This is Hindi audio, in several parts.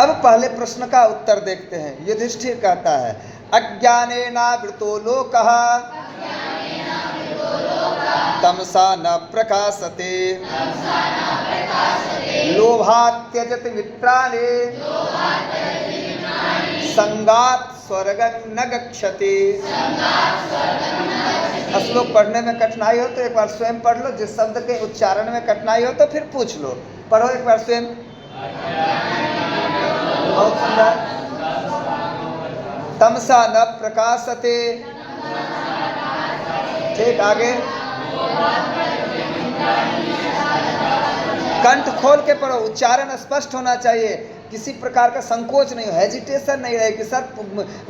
अब पहले प्रश्न का उत्तर देखते हैं। युधिष्ठिर कहता है अज्ञानेनावृतो लोकः तमसा न प्रकाशते लोभात् त्यजति मित्राणि संगात् स्वर्गं न गच्छति। श्लोक पढ़ने में कठिनाई हो तो एक बार स्वयं पढ़ लो, जिस शब्द के उच्चारण में कठिनाई हो तो फिर पूछ लो। पढ़ो एक बार स्वयं। बहुत सुंदर। तमसा न प्रकाशते। ठीक, आगे। कंठ खोल के पढ़ो, उच्चारण स्पष्ट होना चाहिए, किसी प्रकार का संकोच नहीं हो, हेजिटेशन नहीं रहे कि सर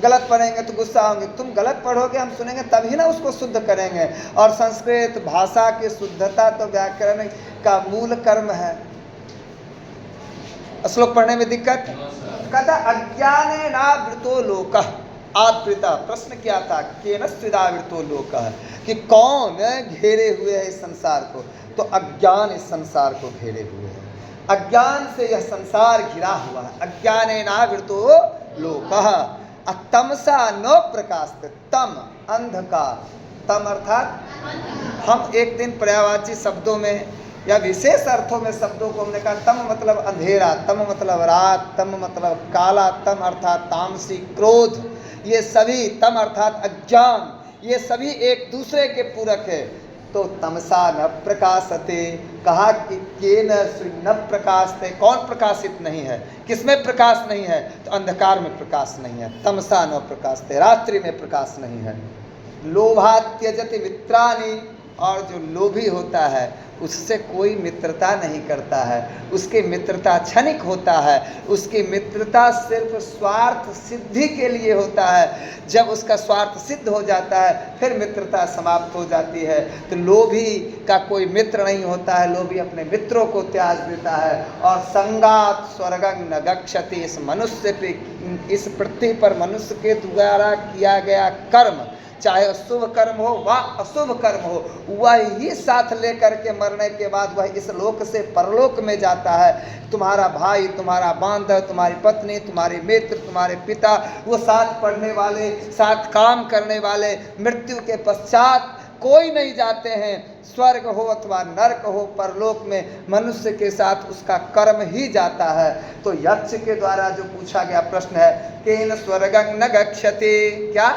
गलत पढ़ेंगे तो गुस्सा होंगे। तुम गलत पढ़ोगे, हम सुनेंगे तभी ना उसको शुद्ध करेंगे। और संस्कृत भाषा की शुद्धता तो व्याकरण का मूल कर्म है। श्लोक पढ़ने में दिक्कत कहता अज्ञानेनावृतो लोकः। आवृता प्रश्न क्या था, केन स्विदावृतो लोकः, कि कौन घेरे हुए है इस संसार को। तो अज्ञान इस संसार को घेरे हुए है, अज्ञान से यह संसार घिरा हुआ है। अज्ञानेनावृतो लोकः तमसा न प्रकाशते। तम अंधकार, तम अर्थात हम एक दिन पर्यायवाची शब्दों में या विशेष अर्थों में शब्दों को हमने कहा तम मतलब अंधेरा, तम मतलब रात, तम मतलब काला, तम अर्थात तामसिक क्रोध, ये सभी तम अर्थात अज्ञान, ये सभी एक दूसरे के पूरक है। तो तमसा न प्रकाशते, कहा कि केन न प्रकाशते, कौन प्रकाशित नहीं है, किसमें प्रकाश नहीं है, तो अंधकार में प्रकाश नहीं है। तमसा न प्रकाशते, रात्रि में प्रकाश नहीं है। लोभा त्यजति मित्राणि, और जो लोभी होता है उससे कोई मित्रता नहीं करता है, उसकी मित्रता क्षणिक होता है, उसकी मित्रता सिर्फ स्वार्थ सिद्धि के लिए होता है। जब उसका स्वार्थ सिद्ध हो जाता है फिर मित्रता समाप्त हो जाती है। तो लोभी का कोई मित्र नहीं होता है, लोभी अपने मित्रों को त्याग देता है। और संगात स्वर्गं न गच्छति, इस मनुष्य पे, इस पृथ्वी पर मनुष्य के द्वारा किया गया कर्म, चाहे शुभ कर्म हो व अशुभ कर्म हो, वह ही साथ लेकर के मरने के बाद वह इस लोक से परलोक में जाता है। तुम्हारा भाई, तुम्हारा बांधव, तुम्हारी पत्नी, तुम्हारे मित्र, तुम्हारे पिता, वो साथ पढ़ने वाले, साथ काम करने वाले, मृत्यु के पश्चात कोई नहीं जाते हैं। स्वर्ग हो अथवा नरक हो, परलोक में मनुष्य के साथ उसका कर्म ही जाता है। तो यक्ष के द्वारा जो पूछा गया प्रश्न है, केन स्वर्गं न गच्छति, क्या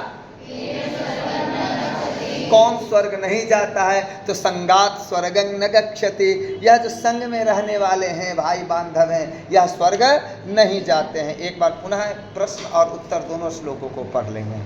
कौन स्वर्ग नहीं जाता है, तो संगात स्वर्गं न गच्छति, यह जो संग में रहने वाले हैं, भाई बांधव हैं, यह स्वर्ग नहीं जाते हैं। एक बार पुनः प्रश्न और उत्तर दोनों श्लोकों को पढ़ लेंगे।